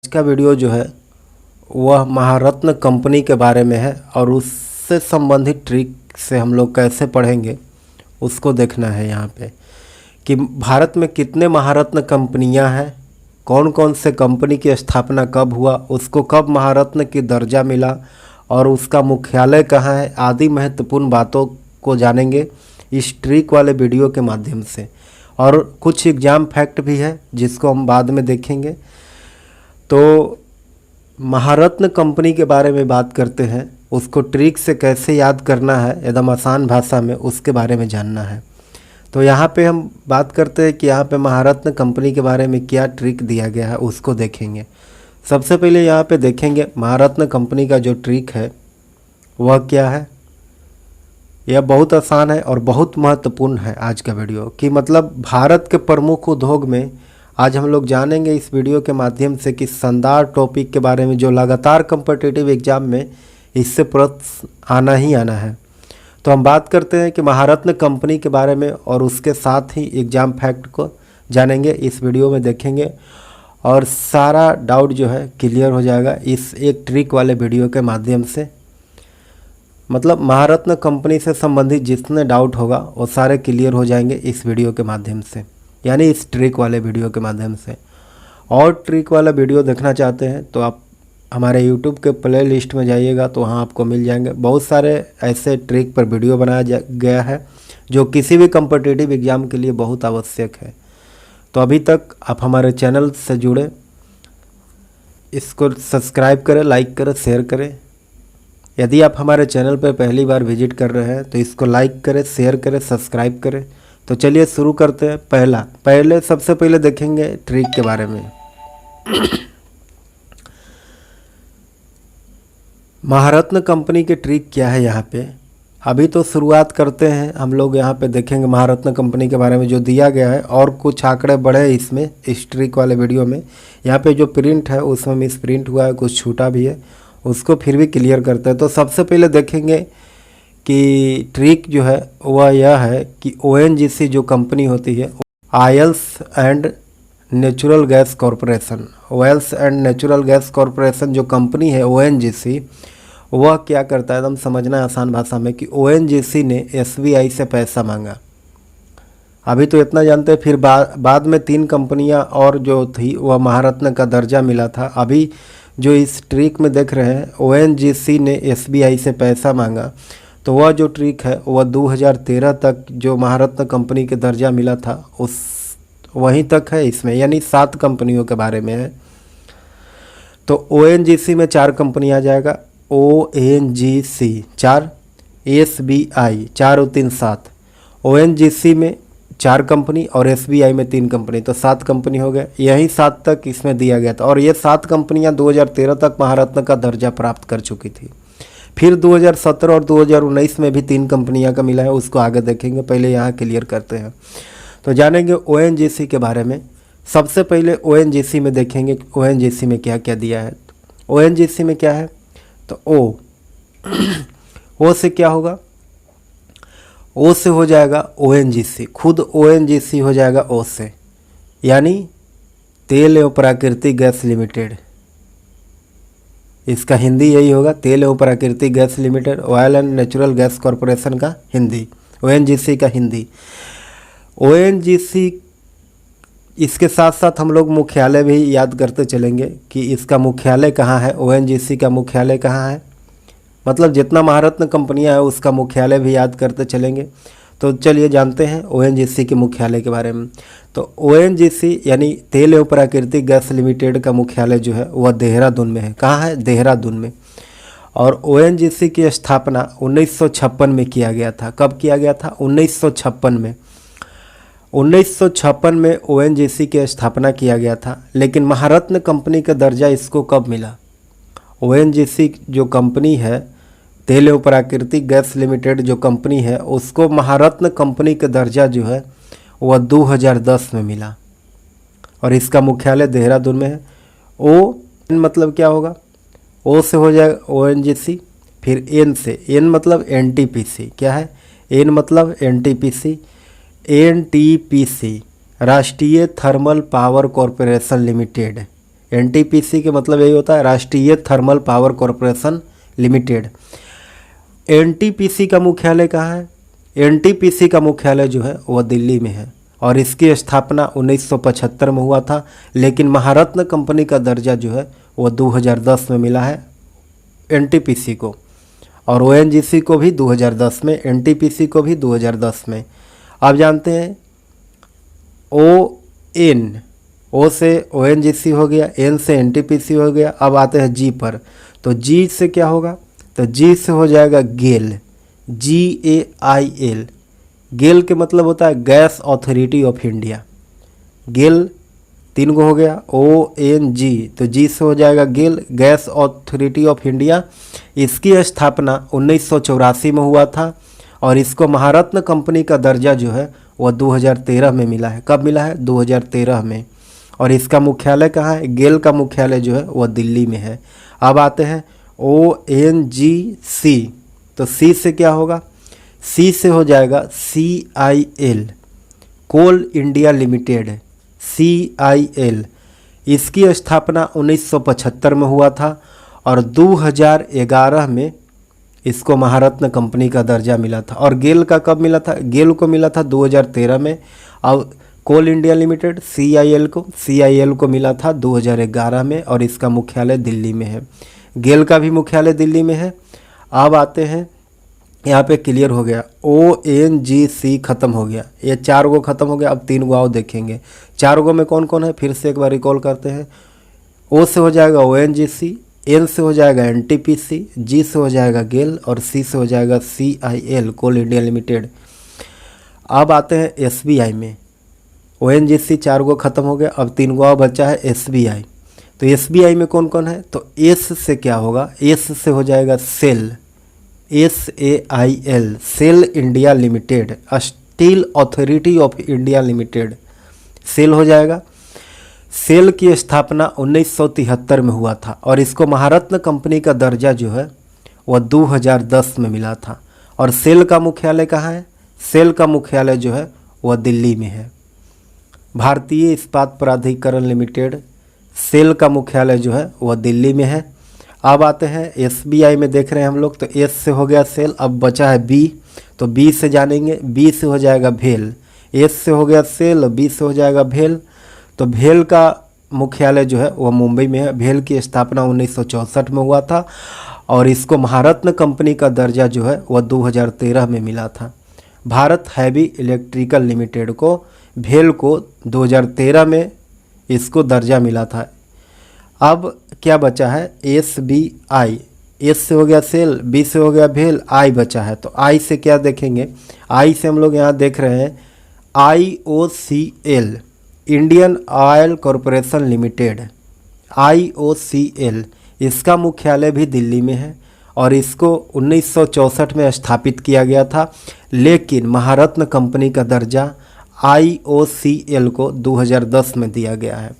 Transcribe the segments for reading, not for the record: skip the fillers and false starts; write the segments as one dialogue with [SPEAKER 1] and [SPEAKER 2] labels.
[SPEAKER 1] आज का वीडियो जो है वह महारत्न कंपनी के बारे में है और उससे संबंधित ट्रिक से हम लोग कैसे पढ़ेंगे उसको देखना है यहाँ पे कि भारत में कितने महारत्न कंपनियाँ हैं, कौन कौन से कंपनी की स्थापना कब हुआ, उसको कब महारत्न की दर्जा मिला और उसका मुख्यालय कहाँ है, आदि महत्वपूर्ण बातों को जानेंगे इस ट्रिक वाले वीडियो के माध्यम से। और कुछ एग्ज़ाम फैक्ट भी है जिसको हम बाद में देखेंगे। तो महारत्न कंपनी के बारे में बात करते हैं, उसको ट्रिक से कैसे याद करना है एकदम आसान भाषा में, उसके बारे में जानना है। तो यहाँ पे हम बात करते हैं कि यहाँ पे महारत्न कंपनी के बारे में क्या ट्रिक दिया गया है उसको देखेंगे। सबसे पहले यहाँ पे देखेंगे महारत्न कंपनी का जो ट्रिक है वह क्या है। यह बहुत आसान है और बहुत महत्वपूर्ण है आज का वीडियो कि मतलब भारत के प्रमुख उद्योग में आज हम लोग जानेंगे इस वीडियो के माध्यम से कि शानदार टॉपिक के बारे में जो लगातार कॉम्पिटिटिव एग्जाम में इससे प्रश्न आना ही आना है। तो हम बात करते हैं कि महारत्न कंपनी के बारे में और उसके साथ ही एग्ज़ाम फैक्ट को जानेंगे, इस वीडियो में देखेंगे और सारा डाउट जो है क्लियर हो जाएगा इस एक ट्रिक वाले वीडियो के माध्यम से। मतलब महारत्न कंपनी से संबंधित जितने डाउट होगा वो सारे क्लियर हो जाएंगे इस वीडियो के माध्यम से, यानी इस ट्रिक वाले वीडियो के माध्यम से। और ट्रिक वाला वीडियो देखना चाहते हैं तो आप हमारे यूट्यूब के प्ले लिस्ट में जाइएगा तो वहाँ आपको मिल जाएंगे। बहुत सारे ऐसे ट्रिक पर वीडियो बनाया गया है जो किसी भी कॉम्पिटिटिव एग्ज़ाम के लिए बहुत आवश्यक है। तो अभी तक आप हमारे चैनल से जुड़े, इसको सब्सक्राइब करें, लाइक करें, शेयर करें। यदि आप हमारे चैनल पर पहली बार विजिट कर रहे हैं तो इसको लाइक करें, शेयर करें, सब्सक्राइब करें। तो चलिए शुरू करते हैं। सबसे पहले देखेंगे ट्रिक के बारे में। महारत्न कंपनी के ट्रिक क्या है यहाँ पे, अभी तो शुरुआत करते हैं हम लोग। यहाँ पे देखेंगे महारत्न कंपनी के बारे में जो दिया गया है और कुछ आंकड़े बढ़े इसमें इस ट्रिक वाले वीडियो में। यहाँ पे जो प्रिंट है उसमें मिस प्रिंट हुआ है, कुछ छूटा भी है, उसको फिर भी क्लियर करते हैं। तो सबसे पहले देखेंगे कि ट्रिक जो है वह यह है कि ONGC जो कंपनी होती है, oils and natural gas corporation, oils and natural gas corporation जो कंपनी है ONGC, वह क्या करता है एकदम समझना है आसान भाषा में कि ONGC ने SBI से पैसा मांगा। अभी तो इतना जानते हैं, फिर बाद में 3 कंपनियां और जो थी वह महारत्न का दर्जा मिला था। अभी जो इस ट्रिक में देख रहे हैं ONGC ने SBI से पैसा मांगा, तो वह जो ट्रिक है वह 2013 तक जो महारत्न कंपनी के दर्जा मिला था उस वहीं तक है इसमें, यानी 7 कंपनियों के बारे में है। तो ONGC में 4 कंपनी आ जाएगा, ONGC 4, SBI 4 और 3 7, ONGC में 4 कंपनी और SBI में 3 कंपनी, तो 7 कंपनी हो गए। यही 7 तक इसमें दिया गया था और ये 7 कंपनियां 2013 तक महारत्न का दर्जा प्राप्त कर चुकी थी। फिर 2017 और 2019 में भी 3 कंपनियां का मिला है, उसको आगे देखेंगे, पहले यहाँ क्लियर करते हैं। तो जानेंगे ONGC के बारे में। सबसे पहले ONGC में देखेंगे ONGC में क्या क्या दिया है। ONGC में क्या है तो O से क्या होगा, O से हो जाएगा ONGC, खुद ONGC हो जाएगा O से, यानी तेल एवं प्राकृतिक गैस लिमिटेड। इसका हिंदी यही होगा, तेल एवं प्राकृतिक gas limited, oil and natural gas corporation का हिंदी, ONGC का हिंदी। ONGC इसके साथ साथ हम लोग मुख्यालय भी याद करते चलेंगे कि इसका मुख्यालय कहाँ है, ONGC का मुख्यालय कहाँ है। मतलब जितना महारत्न कंपनियां है उसका मुख्यालय भी याद करते चलेंगे। तो चलिए जानते हैं ONGC के मुख्यालय के बारे में। तो ONGC यानी तेल एवं प्राकृतिक गैस लिमिटेड का मुख्यालय जो है वह देहरादून में है। कहाँ है, देहरादून में। और ONGC की स्थापना 1956 में किया गया था। कब किया गया था, 1956 में। 1956 में ONGC की स्थापना किया गया था। लेकिन महारत्न कंपनी का दर्जा इसको कब मिला, ONGC जो कंपनी है, तेल एवं प्राकृतिक गैस लिमिटेड जो कंपनी है, उसको महारत्न कंपनी का दर्जा जो है वह 2010 में मिला और इसका मुख्यालय देहरादून में है। O मतलब क्या होगा, O से हो जाएगा ONGC, फिर N से, N मतलब NTPC, क्या है, N मतलब NTPC, NTPC राष्ट्रीय thermal power corporation limited, NTPC के मतलब यही होता है राष्ट्रीय thermal power corporation limited. NTPC का मुख्यालय कहाँ है? एनटीपीसी का मुख्यालय जो है वह दिल्ली में है और इसकी स्थापना 1975 में हुआ था, लेकिन महारत्न कंपनी का दर्जा जो है वह 2010 में मिला है एनटीपीसी को, और ओएनजीसी को भी 2010 में, एनटीपीसी को भी 2010 में। आप जानते हैं ओ से ओएनजीसी हो गया, एन से एनटीपीसी हो गया। अब आते हैं जी पर, तो जी से क्या होगा? तो जी से हो जाएगा गेल, GAIL। गेल के मतलब होता है गैस अथॉरिटी ऑफ इंडिया। गेल 3 गो हो गया, ONG, तो जी से हो जाएगा गेल, गैस अथॉरिटी ऑफ इंडिया। इसकी स्थापना 1984 में हुआ था और इसको महारत्न कंपनी का दर्जा जो है वह 2013 में मिला है। कब मिला है? 2013 में। और इसका मुख्यालय कहाँ है? गेल का मुख्यालय जो है वह दिल्ली में है। अब आते हैं ONGC, तो सी से क्या होगा? सी से हो जाएगा CIL, कोल इंडिया लिमिटेड, CIL। इसकी स्थापना 1975 में हुआ था और 2011 में इसको महारत्न कंपनी का दर्जा मिला था। और गेल का कब मिला था? गेल को मिला था 2013 में, और कोल इंडिया लिमिटेड CIL को मिला था 2011 में और इसका मुख्यालय दिल्ली में है। गेल का भी मुख्यालय दिल्ली में है। अब आते हैं, यहाँ पे क्लियर हो गया, ONGC खत्म हो गया, ये 4 गो खत्म हो गया। अब 3 गो आओ देखेंगे, 4 गो में कौन कौन है फिर से एक बार रिकॉल करते हैं। O से हो जाएगा ONGC, N से हो जाएगा NTPC, G से हो जाएगा गेल और C से हो जाएगा CIL, कोल इंडिया लिमिटेड। अब आते हैं SBI में, ONGC 4 गो खत्म हो गया, अब 3 गो बचा है SBI। तो SBI में कौन कौन है? तो S से क्या होगा? S से हो जाएगा SAIL, SAIL, SAIL India Limited, Steel Authority of India Limited, SAIL हो जाएगा। सेल की स्थापना 1973 में हुआ था और इसको महारत्न कंपनी का दर्जा जो है वह 2010 में मिला था। और सेल का मुख्यालय कहाँ है? सेल का मुख्यालय जो है वह दिल्ली में है। भारतीय इस्पात प्राधिकरण लिमिटेड, सेल का मुख्यालय जो है वह दिल्ली में है। अब आते हैं SBI में, देख रहे हैं हम लोग, तो S से हो गया सेल, अब बचा है B, तो B से जानेंगे। B से हो जाएगा भेल, S से हो गया सेल, B से हो जाएगा भेल। तो भेल का मुख्यालय जो है वह मुंबई में है। भेल की स्थापना 1964 में हुआ था और इसको महारत्न कंपनी का दर्जा जो है वह 2013 में मिला था। भारत हैवी इलेक्ट्रिकल लिमिटेड को, भेल को 2013 में इसको दर्जा मिला था। अब क्या बचा है? SBI, S से हो गया सेल, B से हो गया भेल, I बचा है। तो I से क्या देखेंगे? I से हम लोग यहाँ देख रहे हैं IOCL, Indian oil corporation limited, IOCL। इसका मुख्यालय भी दिल्ली में है और इसको 1964 में स्थापित किया गया था, लेकिन महारत्न कंपनी का दर्जा IOCL को 2010 में दिया गया है।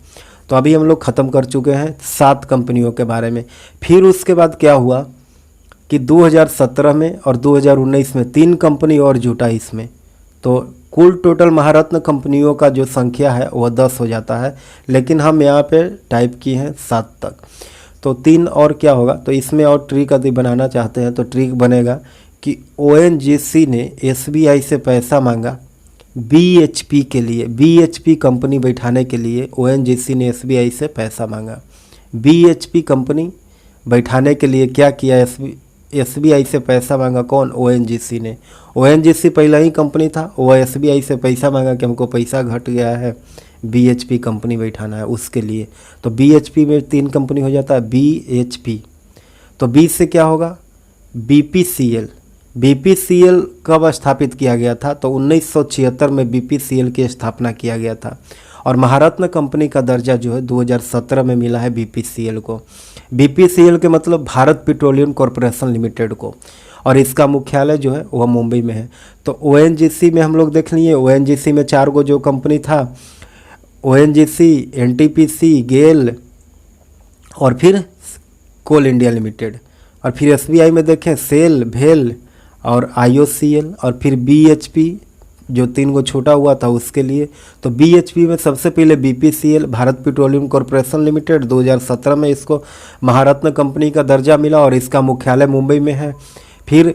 [SPEAKER 1] तो अभी हम लोग ख़त्म कर चुके हैं 7 कंपनियों के बारे में। फिर उसके बाद क्या हुआ कि 2017 में और 2019 में 3 कंपनी और जुटा इसमें, तो कुल टोटल महारत्न कंपनियों का जो संख्या है वह 10 हो जाता है, लेकिन हम यहाँ पे टाइप किए हैं 7 तक। तो 3 और क्या होगा? तो इसमें और ट्रिक यदि बनाना चाहते हैं तो ट्रिक बनेगा कि ONGC ने SBI से पैसा मांगा BHP के लिए, BHP कंपनी बैठाने के लिए ONGC ने SBI से पैसा मांगा। BHP कंपनी बैठाने के लिए क्या किया? SBI से पैसा मांगा कौन? ONGC ने। ONGC पहला ही कंपनी था, वह SBI से पैसा मांगा कि हमको पैसा घट गया है, BHP कंपनी बैठाना है उसके लिए। तो BHP में 3 कंपनी हो जाता है, BHP। तो B से क्या होगा? BPCL। BPCL कब स्थापित किया गया था? तो 1976 में BPCL की स्थापना किया गया था और महारत्न कंपनी का दर्जा जो है 2017 में मिला है BPCL को। BPCL के मतलब भारत पेट्रोलियम कॉरपोरेशन लिमिटेड को, और इसका मुख्यालय जो है वह मुंबई में है। तो ONGC में हम लोग देख लिए, ONGC में 4 गो जो कंपनी था, ONGC, NTPC, गेल और फिर कोल इंडिया लिमिटेड। और फिर SBI में देखें सेल, भेल और IOCL, और फिर BHP जो 3 गो छूटा हुआ था उसके लिए। तो BHP में सबसे पहले BPCL Bharat petroleum corporation limited 2017 में इसको महारत्न कंपनी का दर्जा मिला और इसका मुख्यालय मुंबई में है। फिर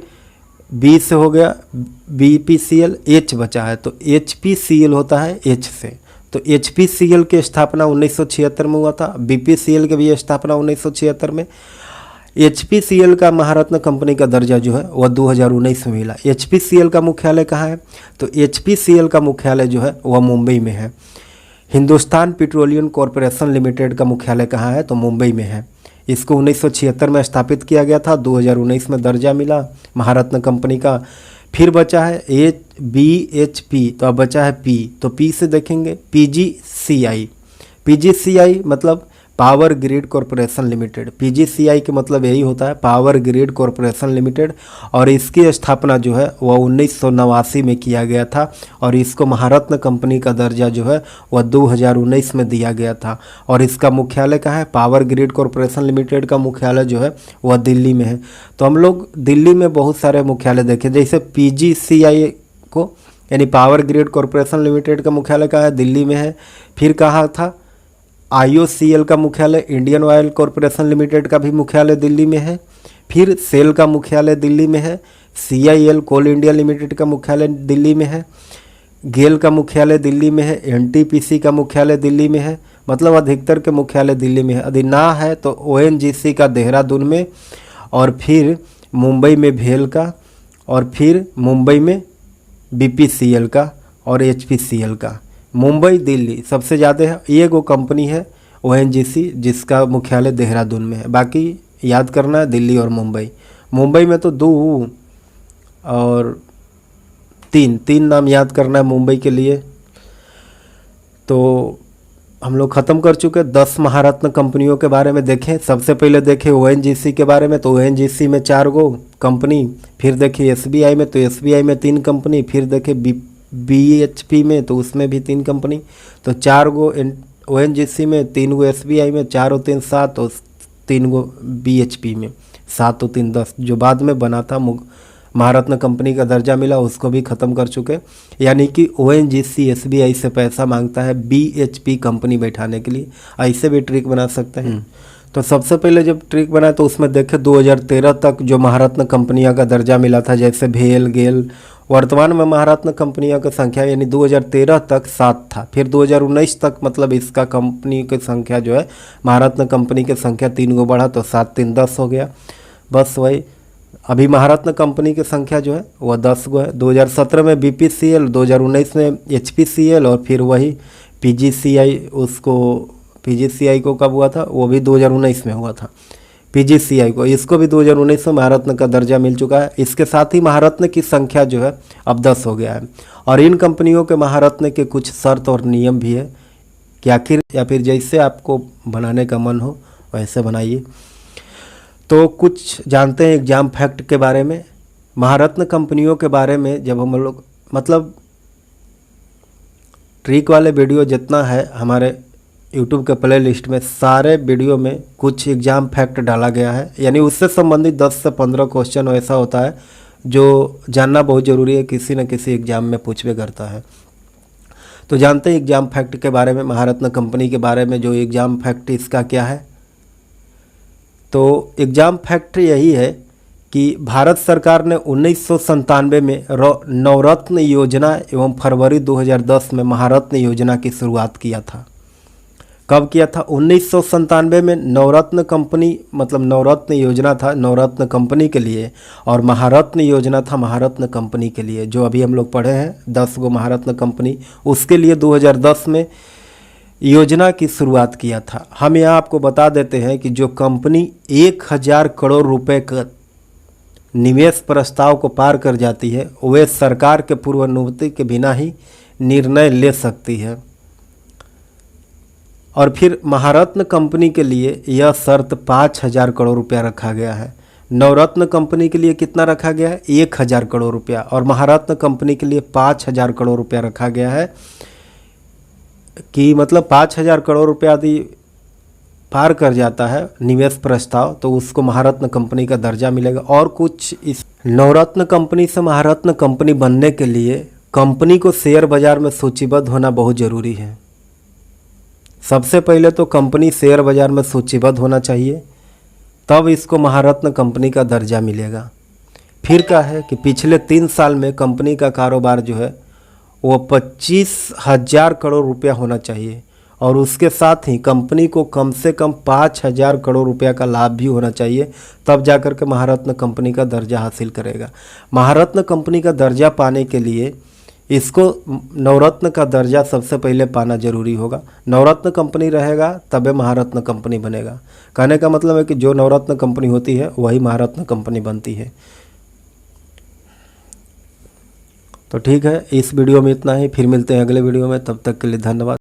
[SPEAKER 1] B से हो गया BPCL, H बचा है तो HPCL होता है H से। तो HPCL की स्थापना 1976 में हुआ था, BPCL की भी स्थापना 1976 में। HPCL का महारत्न कंपनी का दर्जा जो है वह 2019 में मिला। HPCL का मुख्यालय कहाँ है? तो HPCL का मुख्यालय जो है वह मुंबई में है। हिंदुस्तान पेट्रोलियम कॉरपोरेशन लिमिटेड का मुख्यालय कहाँ है? तो मुंबई में है। इसको 1976 में स्थापित किया गया था, 2019 में दर्जा मिला महारत्न कंपनी का। फिर बचा है BHP, तो अब बचा है P, तो P से देखेंगे PGCI मतलब power grid corporation limited. PGCI के मतलब यही होता है पावर ग्रिड कॉरपोरेशन लिमिटेड, और इसकी स्थापना जो है वह 1989 में किया गया था और इसको महारत्न कंपनी का दर्जा जो है वह 2019 में दिया गया था। और इसका मुख्यालय कहाँ है? पावर ग्रिड कॉरपोरेशन लिमिटेड का मुख्यालय जो है वह दिल्ली में है। तो हम लोग दिल्ली में बहुत सारे मुख्यालय देखे, जैसे PGCI को यानी पावर ग्रिड कॉरपोरेशन लिमिटेड का मुख्यालय कहाँ है? दिल्ली में है। फिर कहाँ था? IOCL का मुख्यालय इंडियन ऑयल कॉरपोरेशन लिमिटेड का भी मुख्यालय दिल्ली में है। फिर सेल का मुख्यालय दिल्ली में है। CIL कोल इंडिया लिमिटेड का मुख्यालय दिल्ली में है। गेल का मुख्यालय दिल्ली में है। NTPC का मुख्यालय दिल्ली में है। मतलब अधिकतर के मुख्यालय दिल्ली में है। यदि ना है तो ONGC का देहरादून में, और फिर मुंबई में भेल का, और फिर मुंबई में BPCL का और HPCL का। मुंबई दिल्ली सबसे ज़्यादा है। ये गो कंपनी है ONGC जिसका मुख्यालय देहरादून में है। बाकी याद करना है दिल्ली और मुंबई। मुंबई में तो 2 और 3 नाम याद करना है मुंबई के लिए। तो हम लोग ख़त्म कर चुके 10 महारत्न कंपनियों के बारे में देखें। सबसे पहले देखें ONGC के बारे में, तो ONGC में 4 गो कंपनी। फिर देखें SBI में, तो SBI में 3 कंपनी। फिर देखें BHP में, तो उसमें भी 3 कंपनी। तो 4 गो ONGC में, 3 गो SBI में, 4 और 3 7 और 3 गो BHP में, 7 और 3 10। जो बाद में बना था महारत्न कंपनी का दर्जा मिला उसको भी ख़त्म कर चुके। यानी कि ONGC SBI से पैसा मांगता है BHP कंपनी बैठाने के लिए। ऐसे भी ट्रिक बना सकते हैं। तो सबसे पहले जब ट्रिक बनाए तो उसमें देखे 2013 तक जो महारत्न कंपनियों का दर्जा मिला था, जैसे भेल, गेल। वर्तमान में महारत्न कंपनियों की संख्या यानी 2013 तक 7 था। फिर 2019 तक मतलब इसका कंपनी की संख्या जो है महारत्न कंपनी की संख्या 3 गो बढ़ा, तो 7 3 10 हो गया। बस वही अभी महारत्न कंपनी की संख्या जो है वह 10 गो है। 2017 में BPCL, 2019 में HPCL, और फिर वही PGCI को कब हुआ था? वो भी 2019 में हुआ था। PGCI को, इसको भी 2019 में महारत्न का दर्जा मिल चुका है। इसके साथ ही महारत्न की संख्या जो है अब 10 हो गया है। और इन कंपनियों के महारत्न के कुछ शर्त और नियम भी है कि आखिर या फिर जैसे आपको बनाने का मन हो वैसे बनाइए। तो कुछ जानते हैं एग्जाम फैक्ट के बारे में। महारत्न कंपनियों के बारे में जब हम लोग मतलब ट्रिक वाले वीडियो जितना है हमारे यूट्यूब के प्ले लिस्ट में, सारे वीडियो में कुछ एग्ज़ाम फैक्ट डाला गया है। यानी उससे संबंधित 10 से 15 क्वेश्चन ऐसा होता है जो जानना बहुत ज़रूरी है, किसी न किसी एग्ज़ाम में पूछवे करता है। तो जानते हैं एग्ज़ाम फैक्ट के बारे में। महारत्न कंपनी के बारे में जो एग्ज़ाम फैक्ट इसका क्या है? तो एग्ज़ाम फैक्ट यही है कि भारत सरकार ने 1997 में नवरत्न योजना एवं फरवरी 2010 में महारत्न योजना की शुरुआत किया था। कब किया था? 1997 में नवरत्न कंपनी मतलब नवरत्न योजना था नवरत्न कंपनी के लिए, और महारत्न योजना था महारत्न कंपनी के लिए। जो अभी हम लोग पढ़े हैं 10 गो महारत्न कंपनी, उसके लिए 2010 में योजना की शुरुआत किया था। हम यहाँ आपको बता देते हैं कि जो कंपनी 1000 करोड़ रुपए का निवेश प्रस्ताव को पार कर जाती है वे सरकार के पूर्व अनुमति के बिना ही निर्णय ले सकती है। और फिर महारत्न कंपनी के लिए यह शर्त 5000 करोड़ रुपया रखा गया है। नवरत्न कंपनी के लिए कितना रखा गया है? 1000 करोड़ रुपया, और महारत्न कंपनी के लिए 5000 करोड़ रुपया रखा गया है कि मतलब 5000 करोड़ रुपया यदि पार कर जाता है निवेश प्रस्ताव तो उसको महारत्न कंपनी का दर्जा मिलेगा। और कुछ इस नवरत्न कंपनी से महारत्न कंपनी बनने के लिए कंपनी को शेयर बाज़ार में सूचीबद्ध होना बहुत ज़रूरी है। सबसे पहले तो कंपनी शेयर बाज़ार में सूचीबद्ध होना चाहिए, तब इसको महारत्न कंपनी का दर्जा मिलेगा। फिर क्या है कि पिछले 3 साल में कंपनी का कारोबार जो है वो 25,000 करोड़ रुपया होना चाहिए, और उसके साथ ही कंपनी को कम से कम 5,000 करोड़ रुपया का लाभ भी होना चाहिए, तब जाकर के महारत्न कंपनी का दर्जा हासिल करेगा। महारत्न कंपनी का दर्जा पाने के लिए इसको नवरत्न का दर्जा सबसे पहले पाना जरूरी होगा। नवरत्न कंपनी रहेगा तबे महारत्न कंपनी बनेगा। कहने का मतलब है कि जो नवरत्न कंपनी होती है वही महारत्न कंपनी बनती है। तो ठीक है, इस वीडियो में इतना ही, फिर मिलते हैं अगले वीडियो में। तब तक के लिए धन्यवाद।